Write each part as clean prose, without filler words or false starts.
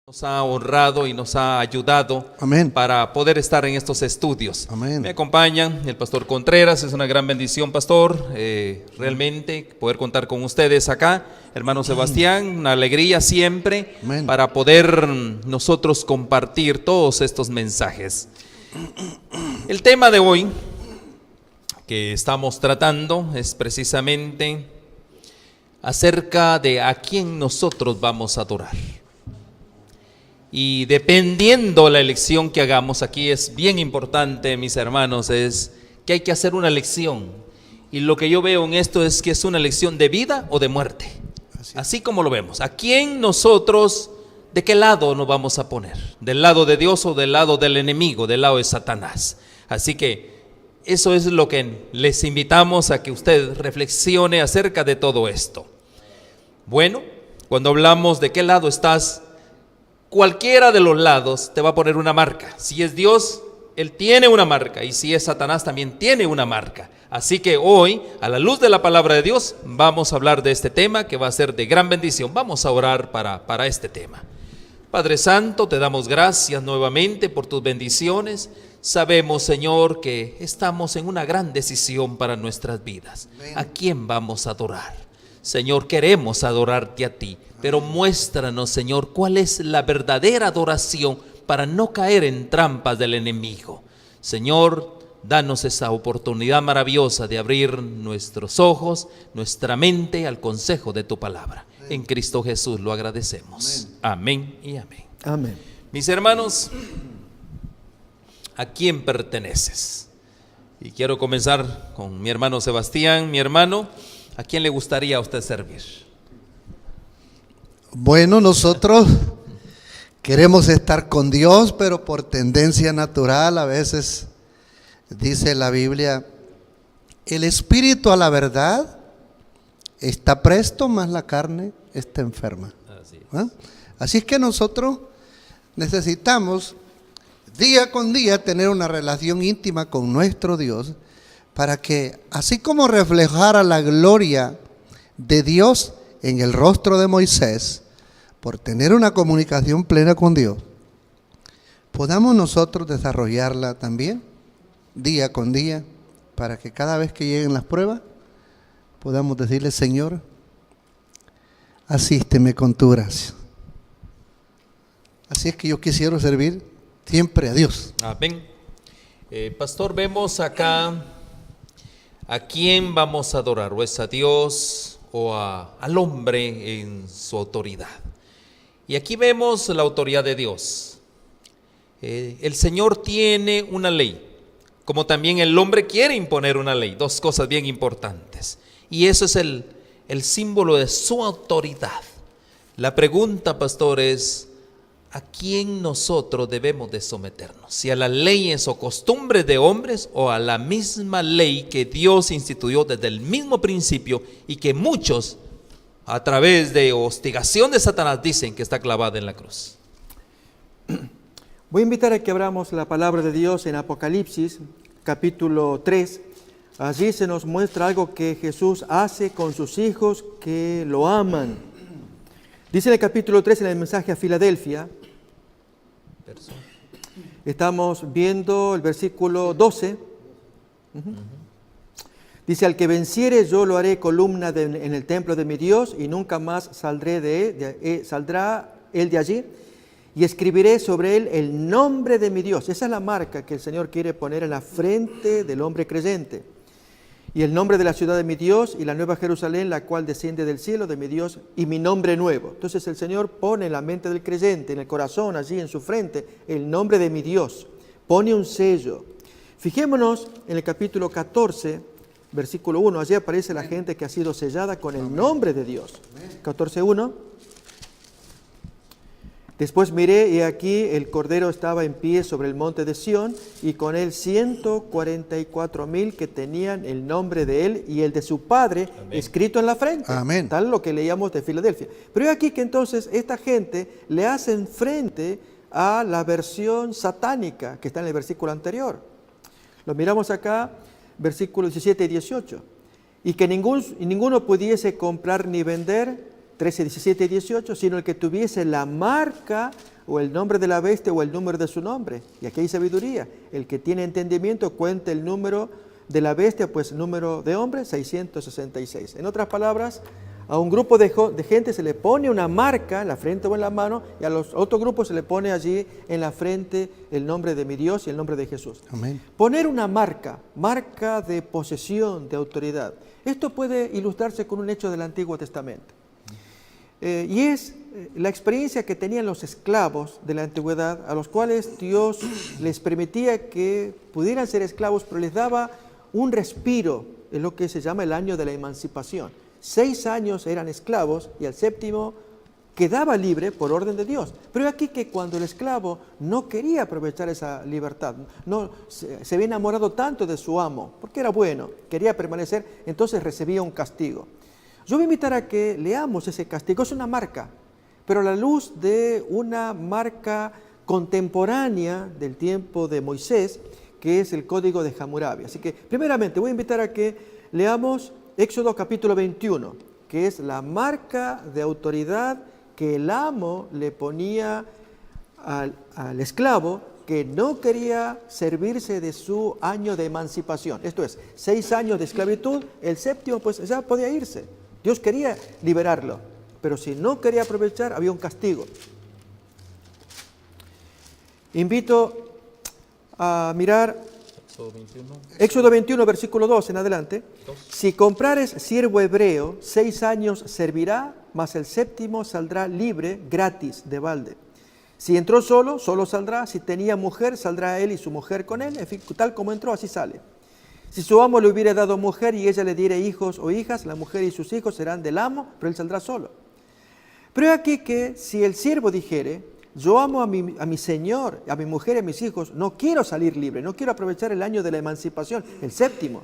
Nos ha honrado y nos ha ayudado Amén. para poder estar en estos estudios. Amén. Me acompañan el pastor Contreras, es una gran bendición, pastor, realmente poder contar con ustedes acá. Hermano Sebastián, una alegría siempre. Amén. Para poder nosotros compartir todos estos mensajes. El tema de hoy que estamos tratando es precisamente acerca de a quién nosotros vamos a adorar. Y dependiendo la elección que hagamos, aquí es bien importante, mis hermanos, es que hay que hacer una elección. Y lo que yo veo en esto es que es una elección de vida o de muerte. Así como lo vemos. ¿A quién nosotros, de qué lado nos vamos a poner? ¿Del lado de Dios o del lado del enemigo, del lado de Satanás? Así que eso es lo que les invitamos a que usted reflexione acerca de todo esto. Bueno, cuando hablamos de qué lado estás, cualquiera de los lados te va a poner una marca. Si es Dios, Él tiene una marca, y si es Satanás también tiene una marca. Así que hoy, a la luz de la palabra de Dios, vamos a hablar de este tema que va a ser de gran bendición. Vamos a orar para este tema. Padre Santo, te damos gracias nuevamente por tus bendiciones. Sabemos, Señor, que estamos en una gran decisión para nuestras vidas. ¿A quién vamos a adorar? Señor, queremos adorarte a ti, pero muéstranos, Señor, cuál es la verdadera adoración para no caer en trampas del enemigo. Señor, danos esa oportunidad maravillosa de abrir nuestros ojos, nuestra mente al consejo de tu palabra. En Cristo Jesús lo agradecemos. Amén y amén. Amén. Mis hermanos, ¿a quién perteneces? Y quiero comenzar con mi hermano Sebastián. Mi hermano, ¿a quién le gustaría a usted servir? Bueno, nosotros queremos estar con Dios, pero por tendencia natural a veces dice la Biblia, el espíritu a la verdad está presto, mas la carne está enferma. Así es que nosotros necesitamos día con día tener una relación íntima con nuestro Dios, para que así como reflejara la gloria de Dios en el rostro de Moisés, por tener una comunicación plena con Dios, podamos nosotros desarrollarla también día con día, para que cada vez que lleguen las pruebas podamos decirle, Señor, asísteme con tu gracia. Así es que yo quisiera servir siempre a Dios. Amén. Pastor, vemos acá a quién vamos a adorar, o es a Dios o al hombre en su autoridad. Y aquí vemos la autoridad de Dios. El Señor tiene una ley, como también el hombre quiere imponer una ley, dos cosas bien importantes. Y eso es el símbolo de su autoridad. La pregunta, pastor, es ¿a quién nosotros debemos de someternos? ¿Si a las leyes o costumbres de hombres o a la misma ley que Dios instituyó desde el mismo principio y que muchos a través de hostigación de Satanás dicen que está clavada en la cruz? Voy a invitar a que abramos la palabra de Dios en Apocalipsis, capítulo 3. Allí se nos muestra algo que Jesús hace con sus hijos que lo aman. Dice en el capítulo 3, en el mensaje a Filadelfia, estamos viendo el versículo 12. Dice, al que venciere yo lo haré columna en el templo de mi Dios y nunca más saldrá él de allí, y escribiré sobre él el nombre de mi Dios. Esa es la marca que el Señor quiere poner en la frente del hombre creyente. Y el nombre de la ciudad de mi Dios y la nueva Jerusalén, la cual desciende del cielo de mi Dios, y mi nombre nuevo. Entonces el Señor pone en la mente del creyente, en el corazón, allí en su frente, el nombre de mi Dios. Pone un sello. Fijémonos en el capítulo 14, versículo 1. Allí aparece la gente que ha sido sellada con el nombre de Dios. 14:1. Después miré y aquí el Cordero estaba en pie sobre el monte de Sión y con él 144,000 que tenían el nombre de él y el de su padre. Amén. Escrito en la frente. Amén. Tal lo que leíamos de Filadelfia. Pero aquí que entonces esta gente le hacen frente a la versión satánica que está en el versículo anterior. Lo miramos acá, versículos 17 y 18. Y que ninguno pudiese comprar ni vender 13, 17 y 18, sino el que tuviese la marca o el nombre de la bestia o el número de su nombre. Y aquí hay sabiduría. El que tiene entendimiento cuente el número de la bestia, pues número de hombre, 666. En otras palabras, a un grupo de gente se le pone una marca en la frente o en la mano, y a los otros grupos se le pone allí en la frente el nombre de mi Dios y el nombre de Jesús. Amén. Poner una marca, marca de posesión, de autoridad. Esto puede ilustrarse con un hecho del Antiguo Testamento. Y es la experiencia que tenían los esclavos de la antigüedad, a los cuales Dios les permitía que pudieran ser esclavos, pero les daba un respiro, es lo que se llama el año de la emancipación. 6 años eran esclavos y al 7º quedaba libre por orden de Dios. Pero aquí que cuando el esclavo no quería aprovechar esa libertad, no se había enamorado tanto de su amo, porque era bueno, quería permanecer, entonces recibía un castigo. Yo voy a invitar a que leamos ese castigo. Es una marca, pero a la luz de una marca contemporánea del tiempo de Moisés, que es el código de Hammurabi. Así que, primeramente, voy a invitar a que leamos Éxodo capítulo 21, que es la marca de autoridad que el amo le ponía al esclavo que no quería servirse de su año de emancipación. Esto es, 6 años de esclavitud, el 7º pues ya podía irse. Dios quería liberarlo, pero si no quería aprovechar, había un castigo. Invito a mirar Éxodo 21, versículo 2 en adelante. Si comprares siervo hebreo, 6 años servirá, mas el 7º saldrá libre, gratis, de balde. Si entró solo, solo saldrá. Si tenía mujer, saldrá él y su mujer con él. En fin, tal como entró, así sale. Si su amo le hubiera dado mujer y ella le diere hijos o hijas, la mujer y sus hijos serán del amo, pero él saldrá solo. Pero he aquí que si el siervo dijere, yo amo a mi señor, a mi mujer y a mis hijos, no quiero salir libre, no quiero aprovechar el año de la emancipación, el 7º.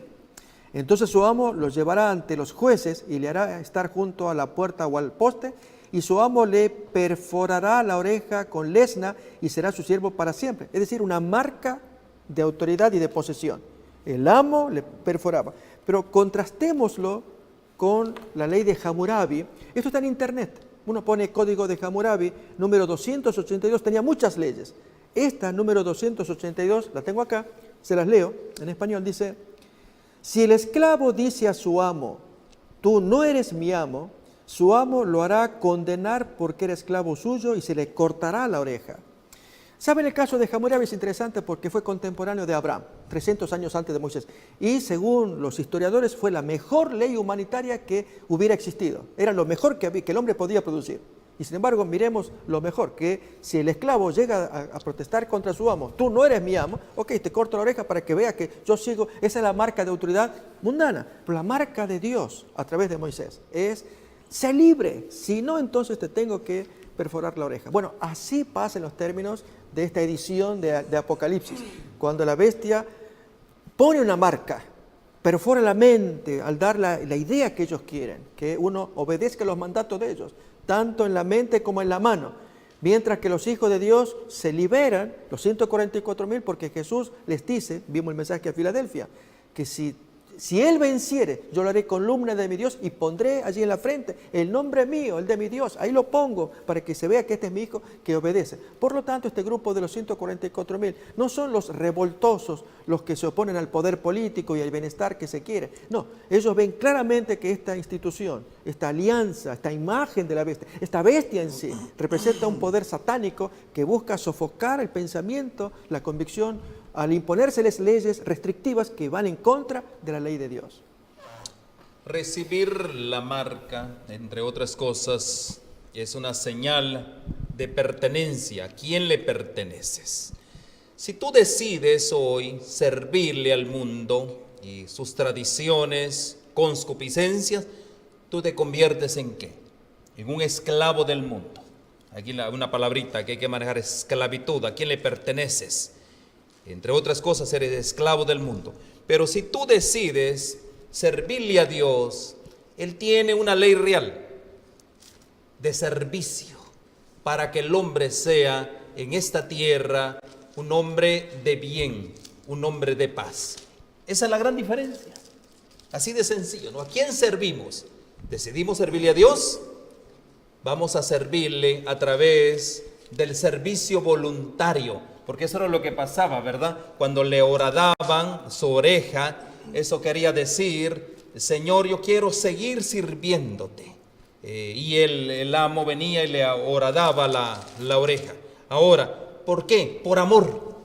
Entonces su amo los llevará ante los jueces y le hará estar junto a la puerta o al poste, y su amo le perforará la oreja con lesna y será su siervo para siempre. Es decir, una marca de autoridad y de posesión. El amo le perforaba. Pero contrastémoslo con la ley de Hammurabi. Esto está en internet. Uno pone código de Hammurabi, número 282, tenía muchas leyes. Esta, número 282, la tengo acá, se las leo. En español dice, si el esclavo dice a su amo, tú no eres mi amo, su amo lo hará condenar porque era esclavo suyo y se le cortará la oreja. ¿Saben el caso de Hammurabi? Es interesante porque fue contemporáneo de Abraham, 300 años antes de Moisés. Y según los historiadores fue la mejor ley humanitaria que hubiera existido. Era lo mejor que el hombre podía producir. Y sin embargo, miremos lo mejor, que si el esclavo llega a protestar contra su amo, tú no eres mi amo, ok, te corto la oreja para que vea que yo sigo. Esa es la marca de autoridad mundana. Pero la marca de Dios a través de Moisés es, sé libre, si no, entonces te tengo que perforar la oreja. Bueno, así pasa en los términos de esta edición de Apocalipsis, cuando la bestia pone una marca, perfora la mente al dar la idea que ellos quieren, que uno obedezca los mandatos de ellos, tanto en la mente como en la mano, mientras que los hijos de Dios se liberan, los 144,000, porque Jesús les dice, vimos el mensaje a Filadelfia, que si él venciere, yo lo haré columna de mi Dios y pondré allí en la frente el nombre mío, el de mi Dios. Ahí lo pongo para que se vea que este es mi hijo que obedece. Por lo tanto, este grupo de los 144,000 no son los revoltosos, los que se oponen al poder político y al bienestar que se quiere. No, ellos ven claramente que esta institución, esta alianza, esta imagen de la bestia, esta bestia en sí, representa un poder satánico que busca sofocar el pensamiento, la convicción, al imponérseles leyes restrictivas que van en contra de la ley de Dios. Recibir la marca, entre otras cosas, es una señal de pertenencia. ¿A quién le perteneces? Si tú decides hoy servirle al mundo y sus tradiciones, concupiscencias, tú te conviertes ¿en qué? En un esclavo del mundo. Aquí una palabrita que hay que manejar, esclavitud. ¿A quién le perteneces? Entre otras cosas, eres esclavo del mundo. Pero si tú decides servirle a Dios, Él tiene una ley real de servicio para que el hombre sea en esta tierra un hombre de bien, un hombre de paz. Esa es la gran diferencia. Así de sencillo, ¿no? ¿A quién servimos? ¿Decidimos servirle a Dios vamos a servirle a través del servicio voluntario, porque eso era lo que pasaba, ¿verdad? Cuando le horadaban su oreja, eso quería decir, Señor, yo quiero seguir sirviéndote. Y el amo venía y le horadaba la oreja. Ahora, ¿por qué? Por amor.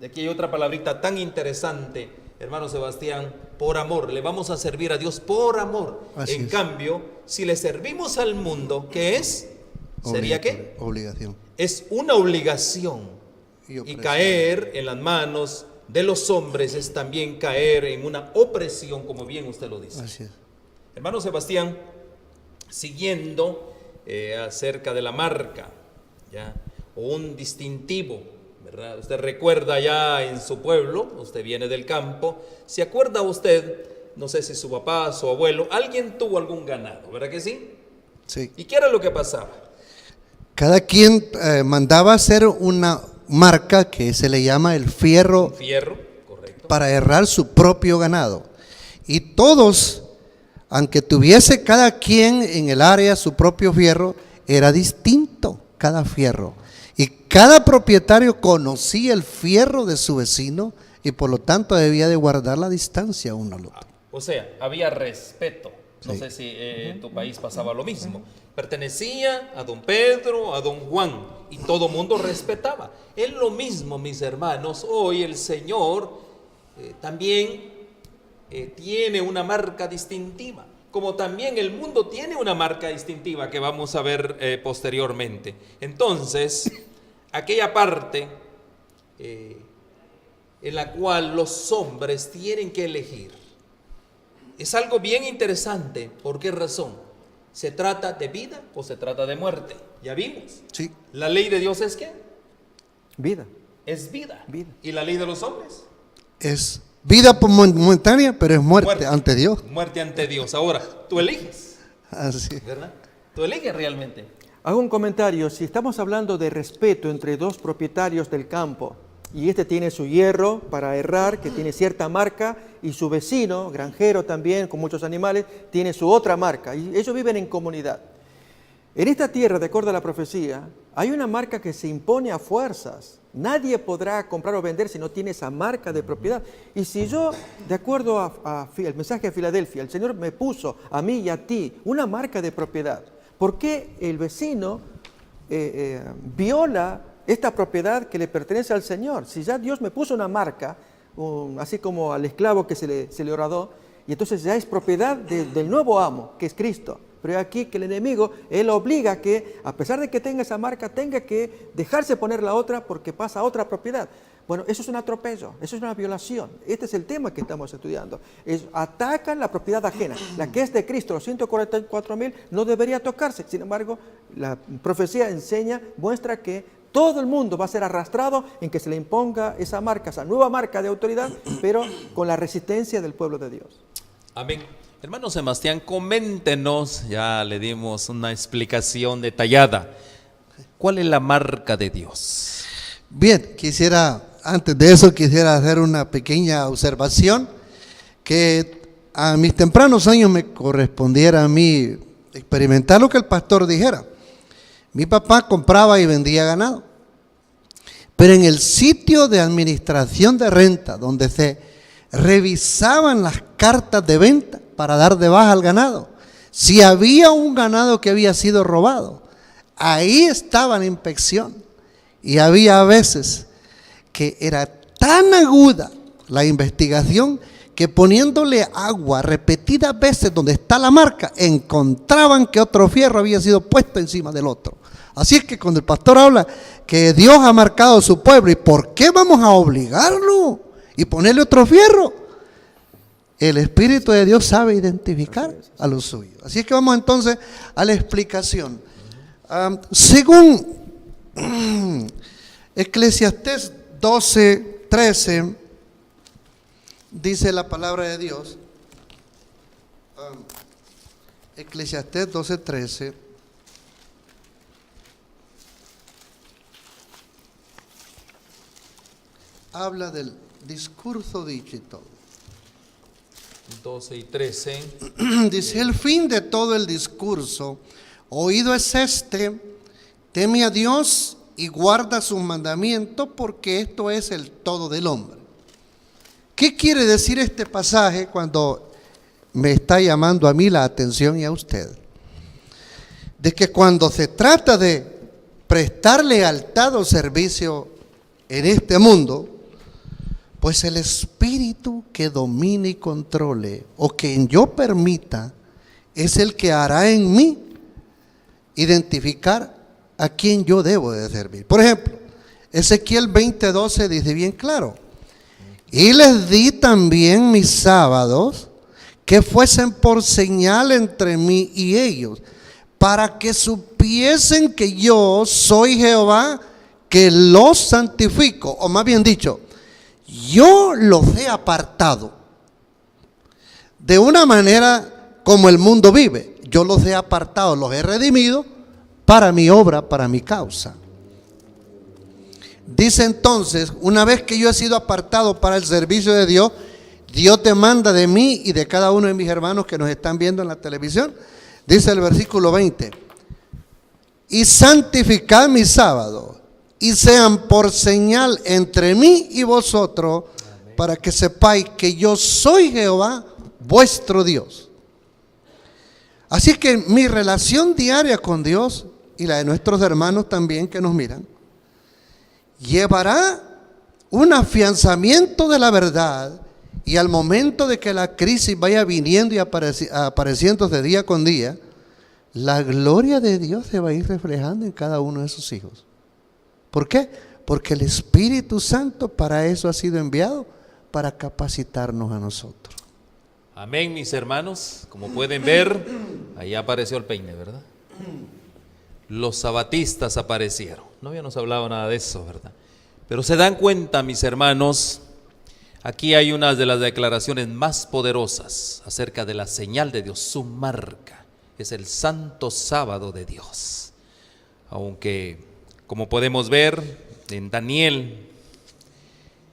De aquí hay otra palabrita tan interesante, hermano Sebastián, por amor. Le vamos a servir a Dios por amor. Así en es. cambio, si le servimos al mundo, ¿qué es? ¿Sería qué? Obligación. Es una obligación. Y Y opresión. caer en las manos de los hombres es también caer en una opresión, como bien usted lo dice. Así es. Hermano Sebastián, siguiendo acerca de la marca, ¿ya? O un distintivo, ¿verdad? Usted recuerda ya en su pueblo, usted viene del campo, ¿se acuerda usted, no sé si su papá, su abuelo, alguien tuvo algún ganado, ¿verdad que sí? Sí. ¿Y qué era lo que pasaba? Cada quien mandaba hacer una marca que se le llama el fierro Un fierro, correcto. para herrar su propio ganado. Y todos, aunque tuviese cada quien en el área su propio fierro, era distinto cada fierro. Y cada propietario conocía el fierro de su vecino y por lo tanto debía de guardar la distancia uno al otro. O sea, había respeto. No Sí. sé si en tu país pasaba lo mismo. Pertenecía a don Pedro, a don Juan, y todo mundo respetaba. Es lo mismo, mis hermanos. Hoy el Señor también tiene una marca distintiva, como también el mundo tiene una marca distintiva que vamos a ver posteriormente. Entonces, aquella parte en la cual los hombres tienen que elegir, es algo bien interesante. ¿Por qué razón? ¿Se trata de vida o se trata de muerte? Ya vimos. Sí. ¿La ley de Dios es qué? Vida. Es vida. Vida. ¿Y la ley de los hombres? Es vida momentánea, pero es muerte ante Dios. Muerte ante Dios. Ahora, tú eliges, Así. ¿verdad? Tú eliges realmente. Hago un comentario. Si estamos hablando de respeto entre dos propietarios del campo, y este tiene su hierro para herrar, que tiene cierta marca, y su vecino, granjero también, con muchos animales, tiene su otra marca, y ellos viven en comunidad. En esta tierra, de acuerdo a la profecía, hay una marca que se impone a fuerzas. Nadie podrá comprar o vender si no tiene esa marca de propiedad. Y si yo, de acuerdo al mensaje de Filadelfia, el Señor me puso a mí y a ti una marca de propiedad, ¿por qué el vecino viola esta propiedad que le pertenece al Señor? Si ya Dios me puso una marca, así como al esclavo que se le horadó, y entonces ya es propiedad del nuevo amo, que es Cristo. Pero aquí que el enemigo, él obliga a que, a pesar de que tenga esa marca, tenga que dejarse poner la otra porque pasa a otra propiedad. Bueno, eso es un atropello, eso es una violación. Este es el tema que estamos estudiando. Atacan la propiedad ajena. La que es de Cristo, los 144,000, no debería tocarse. Sin embargo, la profecía muestra que todo el mundo va a ser arrastrado en que se le imponga esa marca, esa nueva marca de autoridad, pero con la resistencia del pueblo de Dios. Amén. Hermano Sebastián, coméntenos, ya le dimos una explicación detallada. ¿Cuál es la marca de Dios? Bien, antes de eso quisiera hacer una pequeña observación, que a mis tempranos años me correspondiera a mí experimentar lo que el pastor dijera. Mi papá compraba y vendía ganado, pero en el sitio de administración de renta, donde se revisaban las cartas de venta para dar de baja al ganado, si había un ganado que había sido robado, ahí estaba la inspección. Y había veces que era tan aguda la investigación que poniéndole agua repetidas veces donde está la marca, encontraban que otro fierro había sido puesto encima del otro. Así es que cuando el pastor habla que Dios ha marcado su pueblo, ¿y por qué vamos a obligarlo y ponerle otro fierro? El Espíritu de Dios sabe identificar a los suyos. Así es que vamos entonces a la explicación. Según Eclesiastés 12:13, dice la palabra de Dios. Eclesiastés 12:13. Habla del discurso dicho y todo. 12 y 13. Dice: el fin de todo el discurso oído es este: teme a Dios y guarda sus mandamientos, porque esto es el todo del hombre. ¿Qué quiere decir este pasaje cuando me está llamando a mí la atención y a usted? De que cuando se trata de prestar lealtad o servicio en este mundo, pues el espíritu que domine y controle, o que yo permita, es el que hará en mí identificar a quién yo debo de servir. Por ejemplo, Ezequiel 20:12 dice bien claro: y les di también mis sábados, que fuesen por señal entre mí y ellos, para que supiesen que yo soy Jehová, que los santifico. O más bien dicho, yo los he apartado de una manera como el mundo vive. Yo los he apartado, los he redimido para mi obra, para mi causa. Dice entonces, una vez que yo he sido apartado para el servicio de Dios, Dios demanda de mí y de cada uno de mis hermanos que nos están viendo en la televisión. Dice el versículo 20: y santificad mis sábados, y sean por señal entre mí y vosotros, para que sepáis que yo soy Jehová, vuestro Dios. Así que mi relación diaria con Dios, y la de nuestros hermanos también que nos miran, llevará un afianzamiento de la verdad, y al momento de que la crisis vaya viniendo y apareciendo de día con día, la gloria de Dios se va a ir reflejando en cada uno de sus hijos. ¿Por qué? Porque el Espíritu Santo para eso ha sido enviado, para capacitarnos a nosotros. Amén, mis hermanos. Como pueden ver, ahí apareció el peine, ¿verdad? Los sabatistas aparecieron. No habíamos hablado nada de eso, ¿verdad? Pero se dan cuenta, mis hermanos, aquí hay una de las declaraciones más poderosas acerca de la señal de Dios, su marca. Es el santo sábado de Dios. Aunque, como podemos ver en Daniel,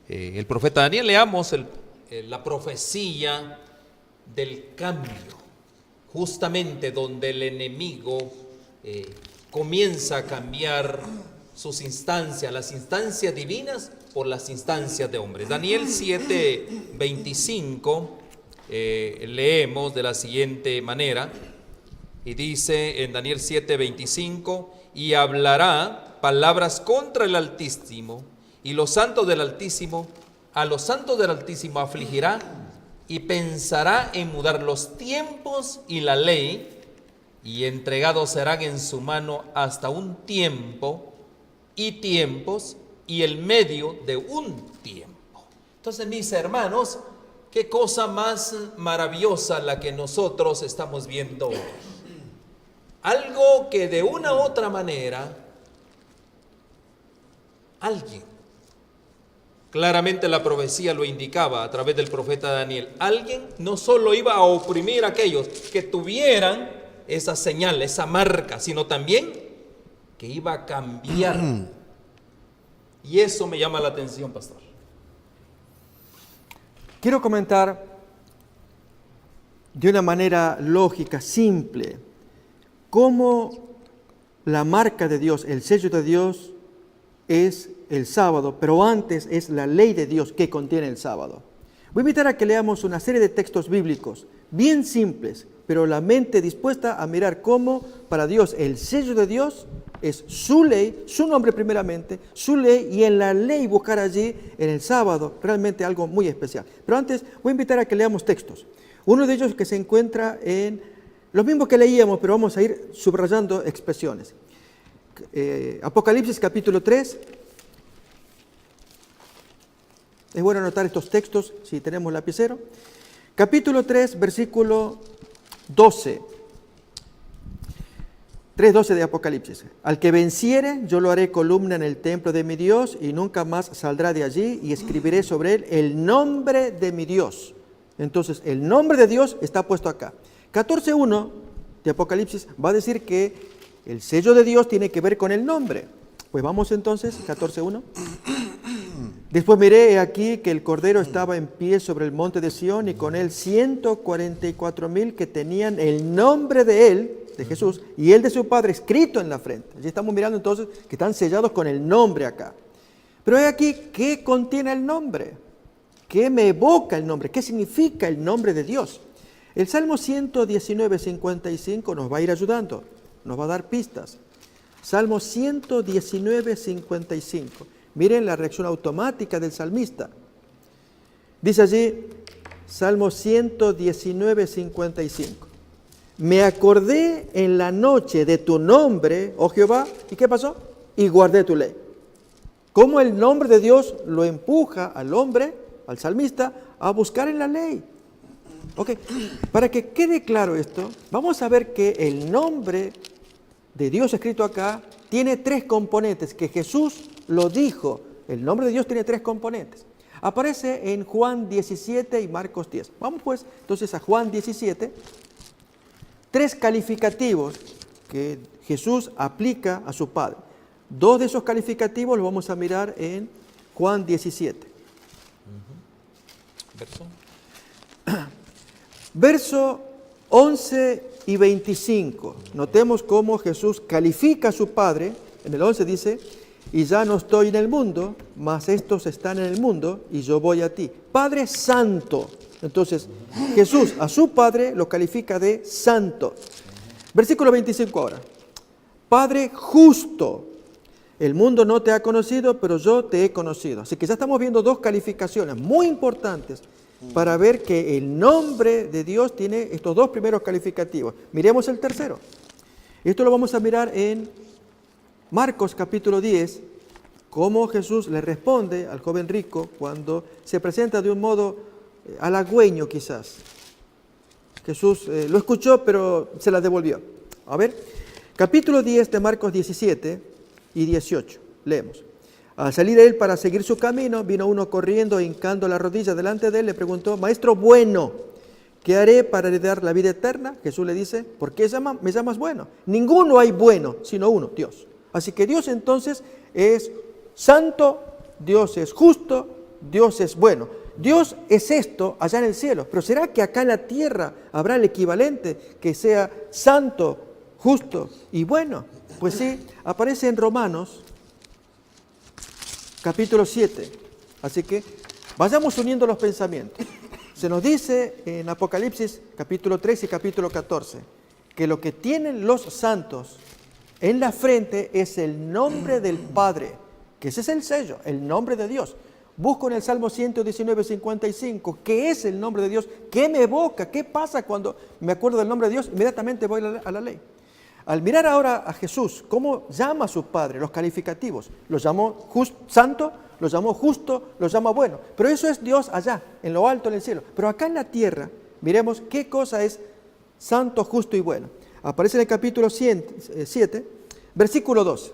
el profeta Daniel, leamos la profecía del cambio, justamente donde el enemigo comienza a cambiar sus instancias, las instancias divinas por las instancias de hombres. Daniel 7:25 leemos de la siguiente manera, y dice en Daniel 7:25: y hablará palabras contra el Altísimo, y los santos del Altísimo, a los santos del Altísimo afligirá, y pensará en mudar los tiempos y la ley, y entregados serán en su mano hasta un tiempo y tiempos y el medio de un tiempo. Entonces, mis hermanos, qué cosa más maravillosa la que nosotros estamos viendo hoy. Algo que de una u otra manera alguien, claramente la profecía lo indicaba a través del profeta Daniel, alguien no solo iba a oprimir a aquellos que tuvieran esa señal, esa marca, sino también que iba a cambiar. Y eso me llama la atención, pastor. Quiero comentar de una manera lógica, simple, cómo la marca de Dios, el sello de Dios es el sábado, pero antes es la ley de Dios que contiene el sábado. Voy a invitar a que leamos una serie de textos bíblicos bien simples, pero la mente dispuesta a mirar cómo para Dios el sello de Dios es su ley, su nombre primeramente, su ley, y en la ley buscar allí en el sábado realmente algo muy especial. Pero antes voy a invitar a que leamos textos. Uno de ellos que se encuentra en los mismos que leíamos, pero vamos a ir subrayando expresiones. Apocalipsis capítulo 3. Es bueno anotar estos textos si tenemos lapicero. Capítulo 3, versículo 12. 3:12 de Apocalipsis. Al que venciere, yo lo haré columna en el templo de mi Dios, y nunca más saldrá de allí, y escribiré sobre él el nombre de mi Dios. Entonces, el nombre de Dios está puesto acá. 14:1 de Apocalipsis va a decir que el sello de Dios tiene que ver con el nombre. Pues vamos entonces, 14:1. Después miré aquí que el Cordero estaba en pie sobre el monte de Sión y con él 144,000 que tenían el nombre de él, de Jesús, y el de su Padre escrito en la frente. Allí estamos mirando entonces que están sellados con el nombre acá. Pero hay aquí, ¿qué contiene el nombre? ¿Qué me evoca el nombre? ¿Qué significa el nombre de Dios? El Salmo 119:55 nos va a ir ayudando, nos va a dar pistas. Salmo 119:55. Miren la reacción automática del salmista. Dice allí, Salmo 119:55. Me acordé en la noche de tu nombre, oh Jehová, ¿y qué pasó? Y guardé tu ley. ¿Cómo el nombre de Dios lo empuja al hombre, al salmista, a buscar en la ley? Ok, para que quede claro esto, vamos a ver que el nombre de Dios escrito acá tiene tres componentes, que Jesús lo dijo. El nombre de Dios tiene tres componentes. Aparece en Juan 17 y Marcos 10. Vamos pues entonces a Juan 17. Tres calificativos que Jesús aplica a su Padre. Dos de esos calificativos los vamos a mirar en Juan 17. Verso 11 y 25. Notemos cómo Jesús califica a su Padre. En el 11 dice, y ya no estoy en el mundo, mas estos están en el mundo, y yo voy a ti. Padre Santo. Entonces, Jesús a su Padre lo califica de santo. Versículo 25 ahora. Padre justo. El mundo no te ha conocido, pero yo te he conocido. Así que ya estamos viendo dos calificaciones muy importantes para ver que el nombre de Dios tiene estos dos primeros calificativos. Miremos el tercero. Esto lo vamos a mirar en Marcos capítulo 10, cómo Jesús le responde al joven rico cuando se presenta de un modo halagüeño quizás. Jesús lo escuchó, pero se la devolvió. A ver, capítulo 10 de Marcos 17 y 18, leemos. Al salir él para seguir su camino, vino uno corriendo e hincando la rodilla delante de él, le preguntó, Maestro bueno, ¿qué haré para heredar la vida eterna? Jesús le dice, ¿por qué me llamas bueno? Ninguno hay bueno, sino uno, Dios. Así que Dios entonces es santo, Dios es justo, Dios es bueno. Dios es esto allá en el cielo, pero ¿será que acá en la tierra habrá el equivalente que sea santo, justo y bueno? Pues sí, aparece en Romanos capítulo 7. Así que vayamos uniendo los pensamientos. Se nos dice en Apocalipsis capítulo 3 y capítulo 14 que lo que tienen los santos en la frente es el nombre del Padre, que ese es el sello, el nombre de Dios. Busco en el Salmo 119:55, ¿qué es el nombre de Dios? ¿Qué me evoca? ¿Qué pasa cuando me acuerdo del nombre de Dios? Inmediatamente voy a la ley. Al mirar ahora a Jesús, ¿cómo llama a su Padre? Los calificativos. Lo llamó santo, lo llamó justo, lo llama bueno. Pero eso es Dios allá, en lo alto, en el cielo. Pero acá en la tierra, miremos qué cosa es santo, justo y bueno. Aparece en el capítulo 7, versículo 2.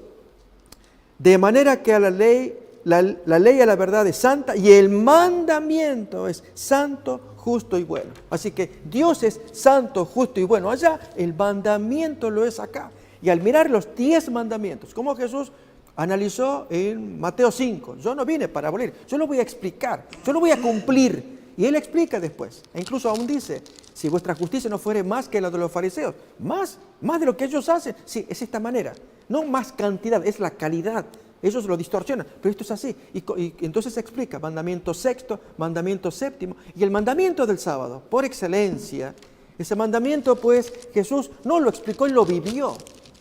De manera que a la ley a la verdad es santa y el mandamiento es santo, justo y bueno. Así que Dios es santo, justo y bueno. Allá el mandamiento lo es acá. Y al mirar los 10 mandamientos, como Jesús analizó en Mateo 5, yo no vine para abolir, yo lo voy a explicar, yo lo voy a cumplir. Y Él explica después, e incluso aún dice, si vuestra justicia no fuere más que la de los fariseos, más de lo que ellos hacen, sí, es esta manera. No más cantidad, es la calidad. Ellos lo distorsionan, pero esto es así. Y entonces se explica, mandamiento sexto, mandamiento séptimo, y el mandamiento del sábado, por excelencia. Ese mandamiento, pues, Jesús no lo explicó, Él lo vivió.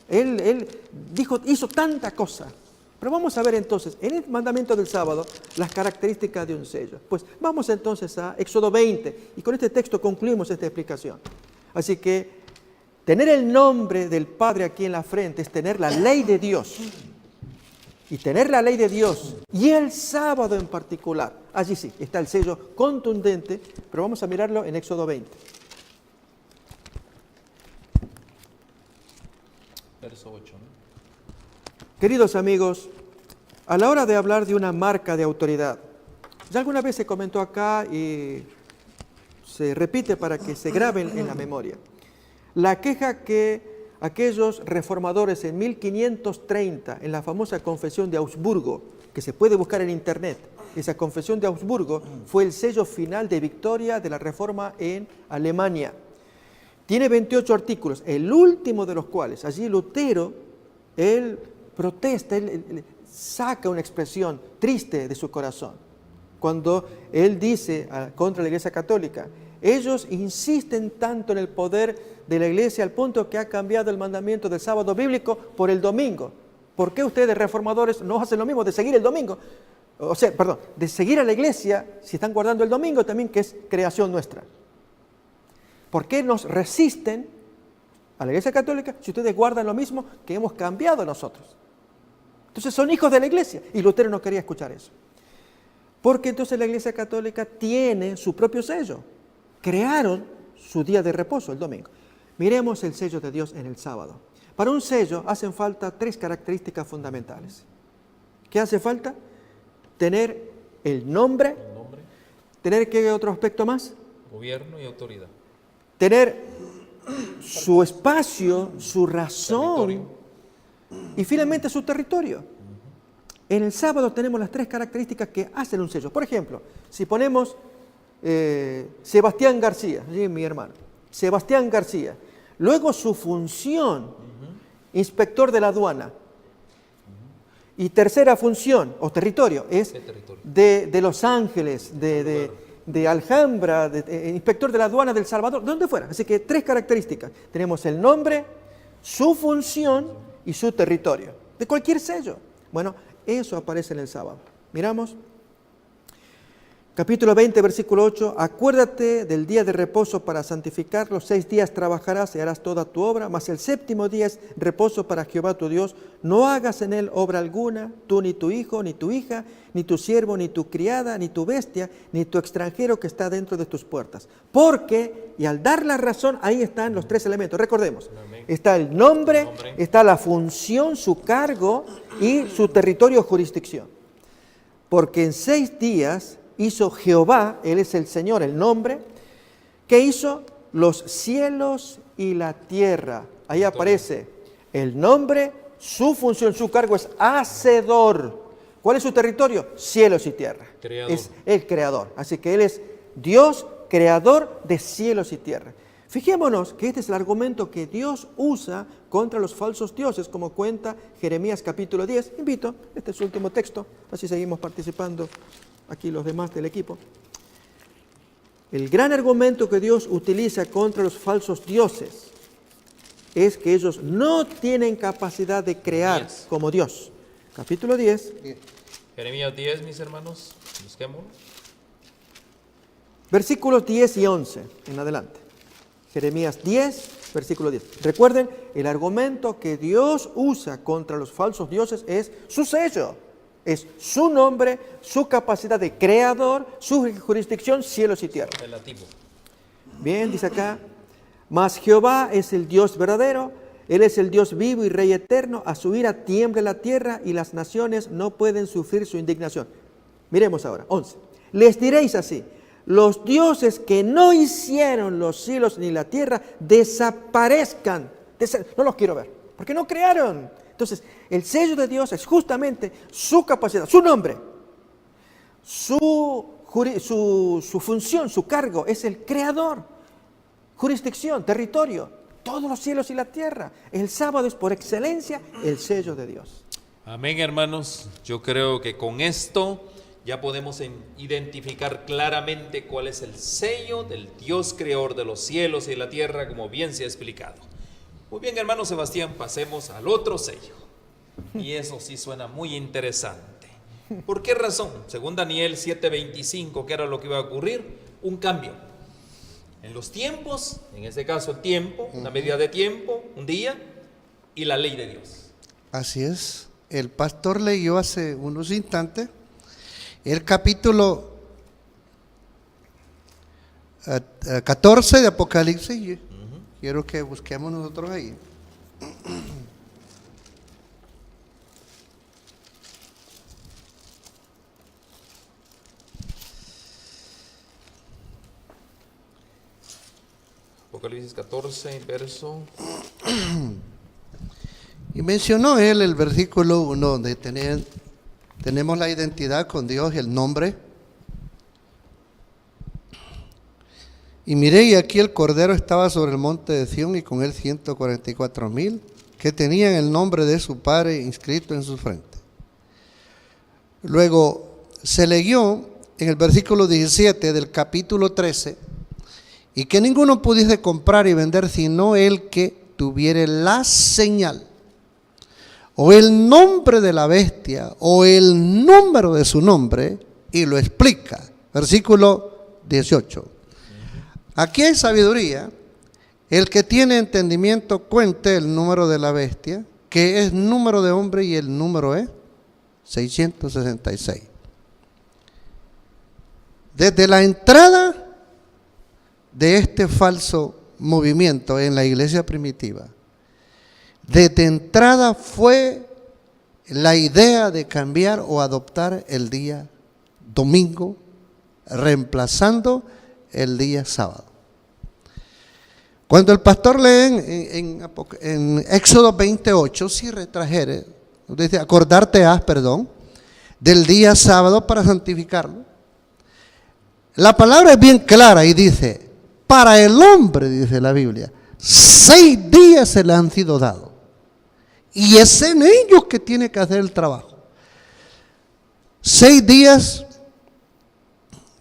Él dijo, hizo tanta cosa. Pero vamos a ver entonces, en el mandamiento del sábado, las características de un sello. Pues vamos entonces a Éxodo 20, y con este texto concluimos esta explicación. Así que, tener el nombre del Padre aquí en la frente es tener la ley de Dios. Y tener la ley de Dios y el sábado en particular. Allí sí, está el sello contundente, pero vamos a mirarlo en Éxodo 20. Verso 8. Queridos amigos, a la hora de hablar de una marca de autoridad, ya alguna vez se comentó acá y se repite para que se grabe en la memoria. La queja que aquellos reformadores en 1530, en la famosa Confesión de Augsburgo, que se puede buscar en internet. Esa Confesión de Augsburgo fue el sello final de victoria de la Reforma en Alemania. Tiene 28 artículos, el último de los cuales, allí Lutero, él protesta, él saca una expresión triste de su corazón, cuando él dice contra la Iglesia Católica: ellos insisten tanto en el poder de la Iglesia al punto que ha cambiado el mandamiento del sábado bíblico por el domingo. ¿Por qué ustedes, reformadores, no hacen lo mismo de seguir el domingo? O sea, perdón, de seguir a la Iglesia si están guardando el domingo también, que es creación nuestra. ¿Por qué nos resisten a la Iglesia Católica si ustedes guardan lo mismo que hemos cambiado nosotros? Entonces son hijos de la Iglesia, y Lutero no quería escuchar eso. Porque entonces la Iglesia Católica tiene su propio sello. Crearon su día de reposo, el domingo. Miremos el sello de Dios en el sábado. Para un sello hacen falta 3 características fundamentales. ¿Qué hace falta? Tener el nombre. ¿Tener qué otro aspecto más? Gobierno y autoridad. Tener su espacio, su razón, Territorio. y finalmente su territorio. En el sábado tenemos las 3 características que hacen un sello. Por ejemplo, si ponemos Sebastián García, ¿sí? Mi hermano, Sebastián García, luego su función, inspector de la aduana, y tercera función o territorio es ¿Qué territorio? de Los Ángeles, de Alhambra, inspector de la aduana del Salvador, de donde fuera. Así que 3 características. Tenemos el nombre, su función y su territorio. De cualquier sello. Bueno, eso aparece en el sábado. Miramos. Capítulo 20, versículo 8. Acuérdate del día de reposo para santificarlo. 6 días trabajarás y harás toda tu obra, mas el 7º día es reposo para Jehová tu Dios. No hagas en él obra alguna, tú ni tu hijo, ni tu hija, ni tu siervo, ni tu criada, ni tu bestia, ni tu extranjero que está dentro de tus puertas. Porque, y al dar la razón, ahí están los 3 elementos. Recordemos, está el nombre, está la función, su cargo y su territorio o jurisdicción. Porque en 6 días hizo Jehová, Él es el Señor, el nombre, que hizo los cielos y la tierra. Ahí aparece el nombre, su función, su cargo es hacedor. ¿Cuál es su territorio? Cielos y tierra. Creador. Es el creador. Así que Él es Dios, creador de cielos y tierra. Fijémonos que este es el argumento que Dios usa contra los falsos dioses, como cuenta Jeremías capítulo 10. Invito, este es su último texto, así seguimos participando aquí los demás del equipo. El gran argumento que Dios utiliza contra los falsos dioses es que ellos no tienen capacidad de crear como Dios. Capítulo 10. Jeremías 10, mis hermanos, busquémoslo. Versículos 10 y 11 en adelante. Jeremías 10, versículo 10. Recuerden, el argumento que Dios usa contra los falsos dioses es su sello. Es su nombre, su capacidad de creador, su jurisdicción, cielos y tierra. Relativo. Bien, dice acá, mas Jehová es el Dios verdadero, Él es el Dios vivo y Rey eterno, a su ira tiembla la tierra y las naciones no pueden sufrir su indignación. Miremos ahora, 11. Les diréis así, los dioses que no hicieron los cielos ni la tierra desaparezcan. No los quiero ver, porque no crearon. Entonces, el sello de Dios es justamente su capacidad, su nombre, su función, su cargo, es el creador, jurisdicción, territorio, todos los cielos y la tierra. El sábado es por excelencia el sello de Dios. Amén, hermanos. Yo creo que con esto ya podemos identificar claramente cuál es el sello del Dios creador de los cielos y la tierra, como bien se ha explicado. Muy bien, hermano Sebastián, pasemos al otro sello. Y eso sí suena muy interesante. ¿Por qué razón? Según Daniel 7:25, ¿qué era lo que iba a ocurrir? Un cambio. En los tiempos, en este caso el tiempo, una medida de tiempo, un día, y la ley de Dios. Así es. El pastor leyó hace unos instantes el capítulo 14 de Apocalipsis. Quiero que busquemos nosotros ahí. Apocalipsis 14, verso mencionó él el versículo 1, donde tenemos la identidad con Dios y el nombre. Y miré, y aquí el Cordero estaba sobre el monte de Sión, y con él 144,000 que tenían el nombre de su Padre inscrito en su frente. Luego se leyó en el versículo 17 del capítulo 13, y que ninguno pudiese comprar y vender sino el que tuviere la señal, o el nombre de la bestia, o el número de su nombre, y lo explica. Versículo 18. Aquí hay sabiduría. El que tiene entendimiento cuente el número de la bestia, que es número de hombre, y el número es 666. Desde la entrada de este falso movimiento en la iglesia primitiva, desde entrada fue la idea de cambiar o adoptar el día domingo, reemplazando el día sábado. Cuando el pastor lee en Éxodo 28, si retrajere, dice, acordarte has, del día sábado para santificarlo. La palabra es bien clara y dice, para el hombre, dice la Biblia, 6 días se le han sido dados. Y es en ellos que tiene que hacer el trabajo. 6 días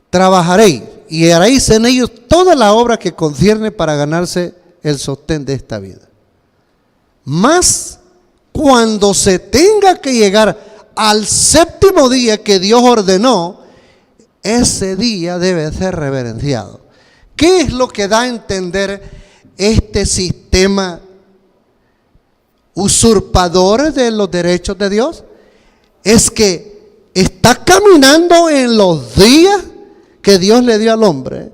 trabajaréis y haréis en ellos toda la obra que concierne para ganarse el sostén de esta vida. Mas cuando se tenga que llegar al 7º día que Dios ordenó, ese día debe ser reverenciado. ¿Qué es lo que da a entender este sistema usurpador de los derechos de Dios? Es que está caminando en los días que Dios le dio al hombre,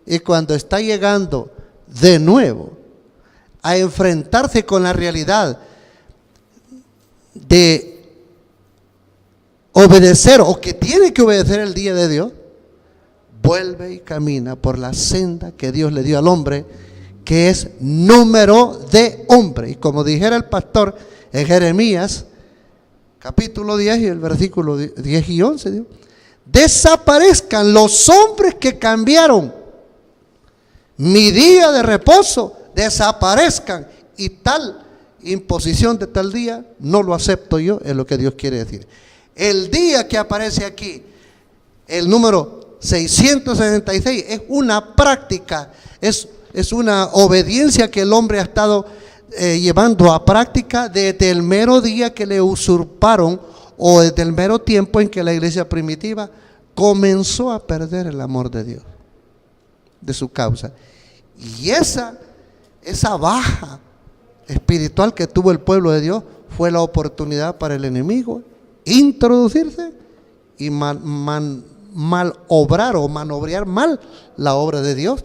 y cuando está llegando de nuevo a enfrentarse con la realidad de obedecer, o que tiene que obedecer el día de Dios, vuelve y camina por la senda que Dios le dio al hombre, que es número de hombre. Y como dijera el pastor en Jeremías capítulo 10 y el versículo 10 y 11, digo, desaparezcan los hombres que cambiaron mi día de reposo, desaparezcan, y tal imposición de tal día no lo acepto yo, es lo que Dios quiere decir. El día que aparece aquí, el número 666, es una práctica, es una obediencia que el hombre ha estado llevando a práctica desde el mero día que le usurparon, o desde el mero tiempo en que la iglesia primitiva comenzó a perder el amor de Dios, de su causa. Y esa baja espiritual que tuvo el pueblo de Dios fue la oportunidad para el enemigo introducirse y mal obrar o manobrear mal la obra de Dios.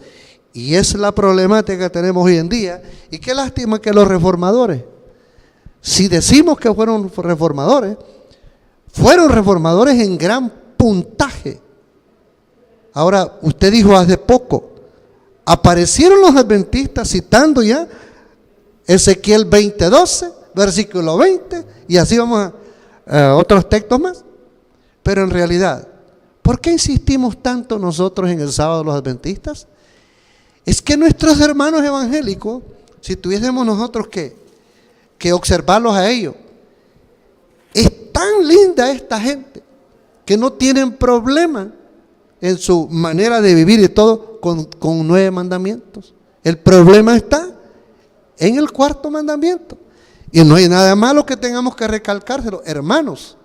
Y esa es la problemática que tenemos hoy en día. Y qué lástima que los reformadores, si decimos que fueron reformadores en gran puntaje. Ahora, usted dijo hace poco, aparecieron los adventistas citando ya Ezequiel 20:12, versículo 20, y así vamos a otros textos más. Pero en realidad, ¿por qué insistimos tanto nosotros en el sábado de los adventistas? Es que nuestros hermanos evangélicos, si tuviésemos nosotros que observarlos a ellos, es tan linda esta gente que no tienen problema en su manera de vivir y todo con 9 mandamientos. El problema está en el 4º mandamiento. Y no hay nada malo que tengamos que recalcárselo. Hermanos,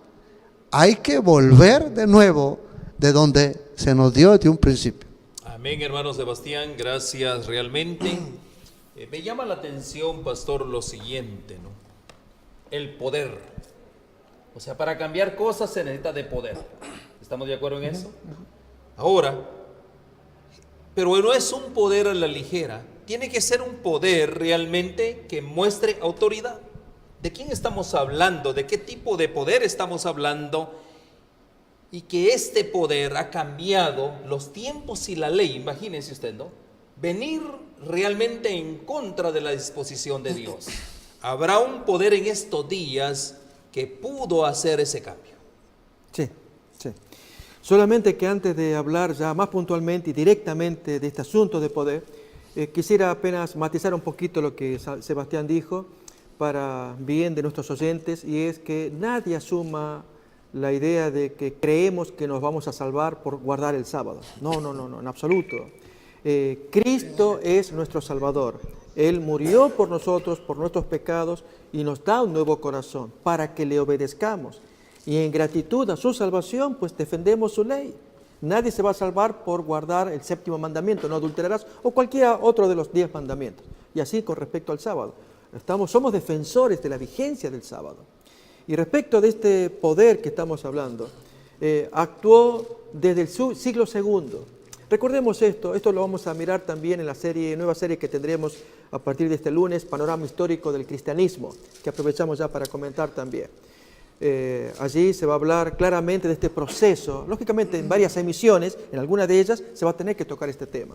hay que volver de nuevo de donde se nos dio desde un principio. Amén, hermano Sebastián, gracias realmente. Me llama la atención, pastor, lo siguiente, ¿no? El poder. O sea, para cambiar cosas se necesita de poder. ¿Estamos de acuerdo en eso? Ahora, pero no es un poder a la ligera. Tiene que ser un poder realmente que muestre autoridad. ¿De quién estamos hablando? ¿De qué tipo de poder estamos hablando? Y que este poder ha cambiado los tiempos y la ley. Imagínense usted, ¿no? Venir realmente en contra de la disposición de Dios. ¿Habrá un poder en estos días que pudo hacer ese cambio? Sí, sí. Solamente que antes de hablar ya más puntualmente y directamente de este asunto de poder, quisiera apenas matizar un poquito lo que Sebastián dijo para bien de nuestros oyentes, y es que nadie asuma la idea de que creemos que nos vamos a salvar por guardar el sábado. No, en absoluto. Cristo es nuestro Salvador. Él murió por nosotros, por nuestros pecados, y nos da un nuevo corazón para que le obedezcamos. Y en gratitud a su salvación, pues defendemos su ley. Nadie se va a salvar por guardar el 7º mandamiento, no adulterarás, o cualquier otro de los 10 mandamientos. Y así con respecto al sábado. Somos defensores de la vigencia del sábado. Y respecto de este poder que estamos hablando, actuó desde el siglo II. Recordemos esto lo vamos a mirar también en la nueva serie que tendremos a partir de este lunes, Panorama Histórico del Cristianismo, que aprovechamos ya para comentar también. Allí se va a hablar claramente de este proceso, lógicamente en varias emisiones, en alguna de ellas se va a tener que tocar este tema.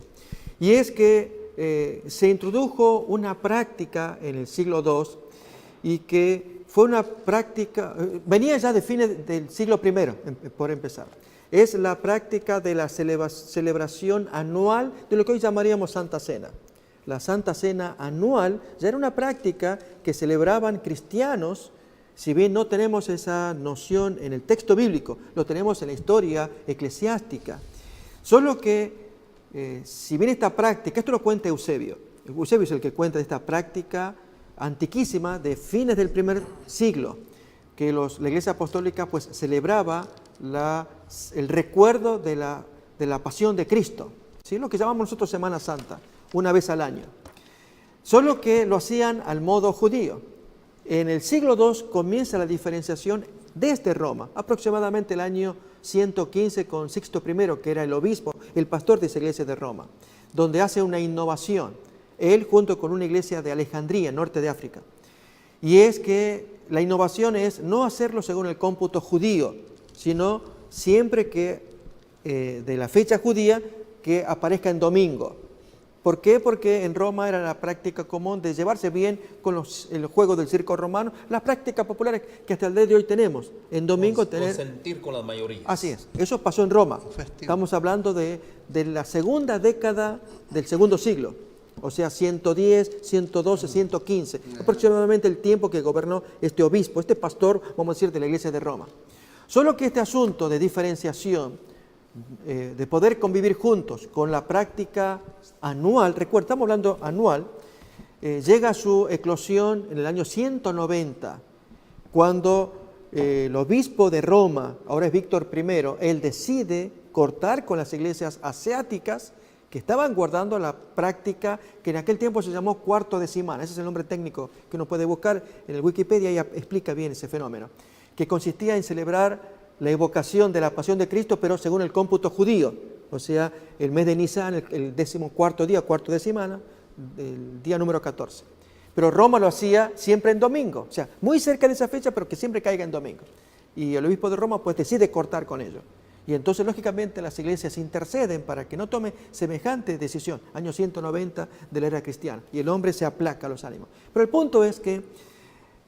Y es que se introdujo una práctica en el siglo II y que fue una práctica, venía ya de fines del siglo I, por empezar. Es la práctica de la celebración anual de lo que hoy llamaríamos Santa Cena. La Santa Cena anual ya era una práctica que celebraban cristianos. Si bien no tenemos esa noción en el texto bíblico, lo tenemos en la historia eclesiástica. Solo que, si bien esta práctica, esto lo cuenta Eusebio. Eusebio es el que cuenta de esta práctica antiquísima de fines del I siglo, que la Iglesia Apostólica pues celebraba el recuerdo de la pasión de Cristo, ¿sí? Lo que llamamos nosotros Semana Santa, una vez al año. Solo que lo hacían al modo judío. En el siglo II comienza la diferenciación desde Roma, aproximadamente el año 115 con Sixto I, que era el obispo, el pastor de esa iglesia de Roma, donde hace una innovación, él junto con una iglesia de Alejandría, norte de África. Y es que la innovación es no hacerlo según el cómputo judío, sino siempre que de la fecha judía que aparezca en domingo. ¿Por qué? Porque en Roma era la práctica común de llevarse bien con el juego del circo romano, las prácticas populares que hasta el día de hoy tenemos. En domingo consentir con las mayorías. Así es, eso pasó en Roma. Estamos hablando de la segunda década del segundo siglo, o sea, 110, 112, 115, aproximadamente el tiempo que gobernó este obispo, este pastor, vamos a decir, de la iglesia de Roma. Solo que este asunto de diferenciación, de poder convivir juntos con la práctica anual, recuerda, estamos hablando anual, llega a su eclosión en el año 190, cuando el obispo de Roma, ahora es Víctor I, él decide cortar con las iglesias asiáticas que estaban guardando la práctica que en aquel tiempo se llamó cuarto decimal. Ese es el nombre técnico que uno puede buscar en el Wikipedia y explica bien ese fenómeno, que consistía en celebrar la evocación de la pasión de Cristo, pero según el cómputo judío, o sea, el mes de Nisan, el 14º día, cuarto de semana, el día número 14. Pero Roma lo hacía siempre en domingo, o sea, muy cerca de esa fecha, pero que siempre caiga en domingo. Y el obispo de Roma pues decide cortar con ello. Y entonces, lógicamente, las iglesias interceden para que no tome semejante decisión, año 190 de la era cristiana, y el hombre se aplaca los ánimos. Pero el punto es que,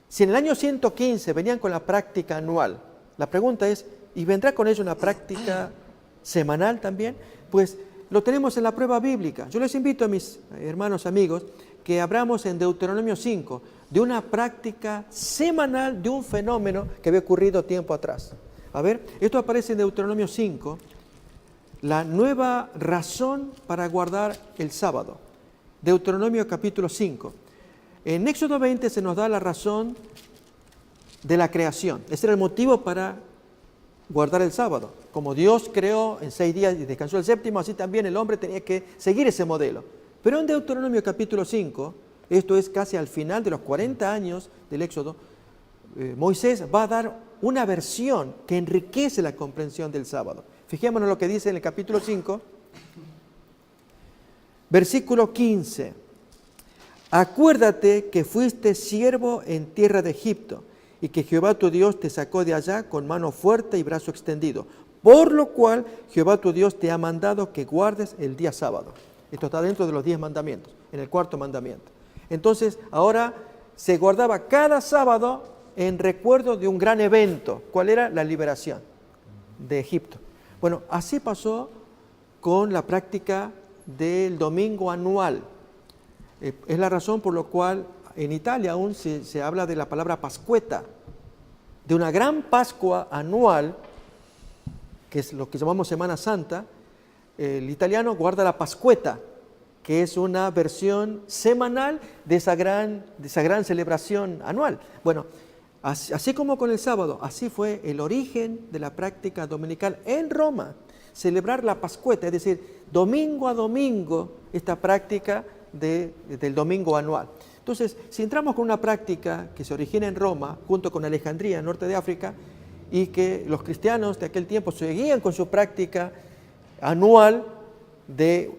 si en el año 115 venían con la práctica anual, la pregunta es, ¿y vendrá con ello una práctica semanal también? Pues lo tenemos en la prueba bíblica. Yo les invito a mis hermanos amigos que abramos en Deuteronomio 5 de una práctica semanal de un fenómeno que había ocurrido tiempo atrás. A ver, esto aparece en Deuteronomio 5, la nueva razón para guardar el sábado. Deuteronomio capítulo 5. En Éxodo 20 se nos da la razón de la creación. Ese era el motivo para guardar el sábado. Como Dios creó en 6 días y descansó el 7º, así también el hombre tenía que seguir ese modelo. Pero en Deuteronomio capítulo 5, esto es casi al final de los 40 años del Éxodo, Moisés va a dar una versión que enriquece la comprensión del sábado. Fijémonos lo que dice en el capítulo 5, versículo 15. Acuérdate que fuiste siervo en tierra de Egipto, y que Jehová tu Dios te sacó de allá con mano fuerte y brazo extendido, por lo cual Jehová tu Dios te ha mandado que guardes el día sábado. Esto está dentro de los 10 mandamientos, en el 4º mandamiento. Entonces, ahora se guardaba cada sábado en recuerdo de un gran evento. ¿Cuál era? La liberación de Egipto. Bueno, así pasó con la práctica del domingo anual. Es la razón por la cual en Italia aún se habla de la palabra Pascueta, de una gran Pascua anual, que es lo que llamamos Semana Santa. El italiano guarda la Pascueta, que es una versión semanal de esa gran celebración anual. Bueno, así como con el sábado, así fue el origen de la práctica dominical en Roma. Celebrar la Pascueta, es decir, domingo a domingo, esta práctica del domingo anual. Entonces, si entramos con una práctica que se origina en Roma, junto con Alejandría, norte de África, y que los cristianos de aquel tiempo seguían con su práctica anual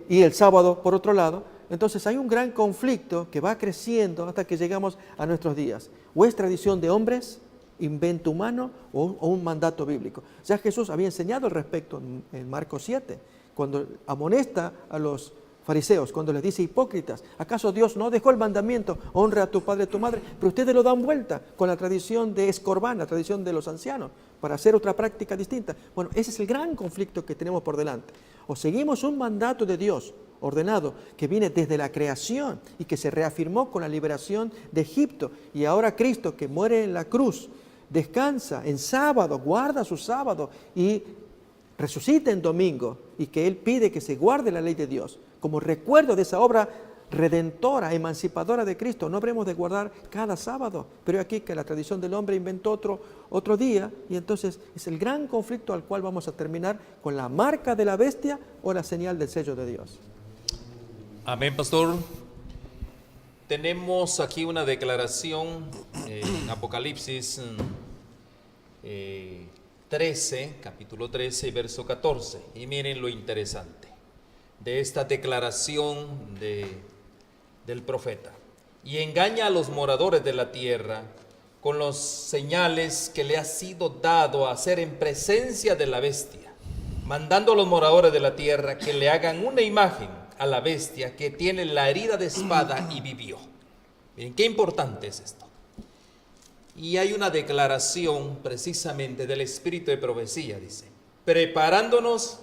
y el sábado por otro lado, entonces hay un gran conflicto que va creciendo hasta que llegamos a nuestros días. O es tradición de hombres, invento humano, o un mandato bíblico. Ya Jesús había enseñado al respecto en Marcos 7, cuando amonesta a los fariseos, cuando les dice: hipócritas, ¿acaso Dios no dejó el mandamiento, honra a tu padre y a tu madre? Pero ustedes lo dan vuelta con la tradición de Escorbán, la tradición de los ancianos, para hacer otra práctica distinta. Bueno, ese es el gran conflicto que tenemos por delante. O seguimos un mandato de Dios ordenado que viene desde la creación y que se reafirmó con la liberación de Egipto, y ahora Cristo, que muere en la cruz, descansa en sábado, guarda su sábado y resucita en domingo, y que Él pide que se guarde la ley de Dios como recuerdo de esa obra redentora, emancipadora de Cristo. No habremos de guardar cada sábado, pero aquí que la tradición del hombre inventó otro día, y entonces es el gran conflicto al cual vamos a terminar con la marca de la bestia o la señal del sello de Dios. Amén, pastor. Tenemos aquí una declaración en Apocalipsis 13, capítulo 13, verso 14. Y miren lo interesante de esta declaración del profeta. Y engaña a los moradores de la tierra con los señales que le ha sido dado a hacer en presencia de la bestia, mandando a los moradores de la tierra que le hagan una imagen a la bestia que tiene la herida de espada y vivió. Miren, qué importante es esto. Y hay una declaración precisamente del espíritu de profecía, dice: preparándonos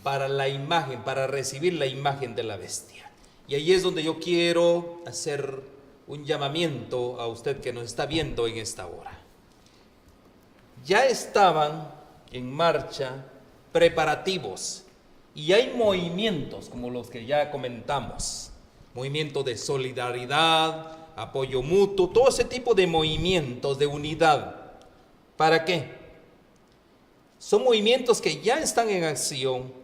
para la imagen, para recibir la imagen de la bestia. Y ahí es donde yo quiero hacer un llamamiento a usted que nos está viendo en esta hora. Ya estaban en marcha preparativos, y hay movimientos como los que ya comentamos, movimiento de solidaridad, apoyo mutuo, todo ese tipo de movimientos de unidad. ¿Para qué? Son movimientos que ya están en acción,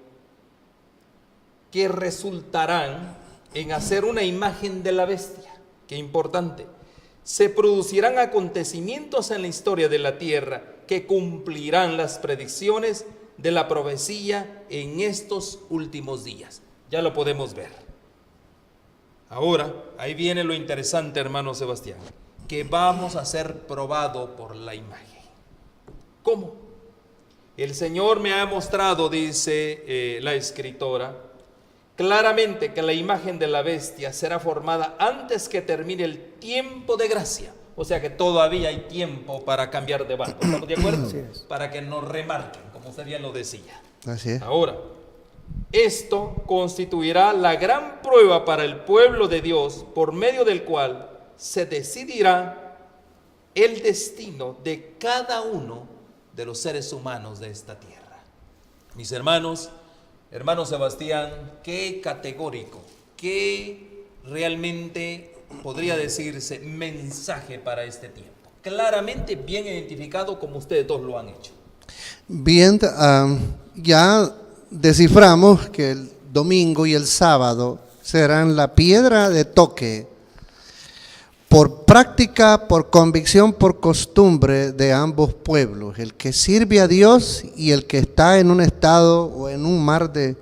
que resultarán en hacer una imagen de la bestia. Qué importante. Se producirán acontecimientos en la historia de la tierra que cumplirán las predicciones de la profecía en estos últimos días. Ya lo podemos ver. Ahora, ahí viene lo interesante, hermano Sebastián, que vamos a ser probados por la imagen. ¿Cómo? El Señor me ha mostrado, dice la escritora, claramente que la imagen de la bestia será formada antes que termine el tiempo de gracia. O sea que todavía hay tiempo para cambiar de bando. ¿Estamos de acuerdo? Para que nos remarquen, como usted bien lo decía. Así es. Ahora, esto constituirá la gran prueba para el pueblo de Dios, por medio del cual se decidirá el destino de cada uno de los seres humanos de esta tierra. Mis hermanos, hermano Sebastián, qué categórico, qué realmente podría decirse mensaje para este tiempo. Claramente bien identificado, como ustedes dos lo han hecho. Bien, ya desciframos que el domingo y el sábado serán la piedra de toque por práctica, por convicción, por costumbre de ambos pueblos, el que sirve a Dios y el que está en un estado o en un mar de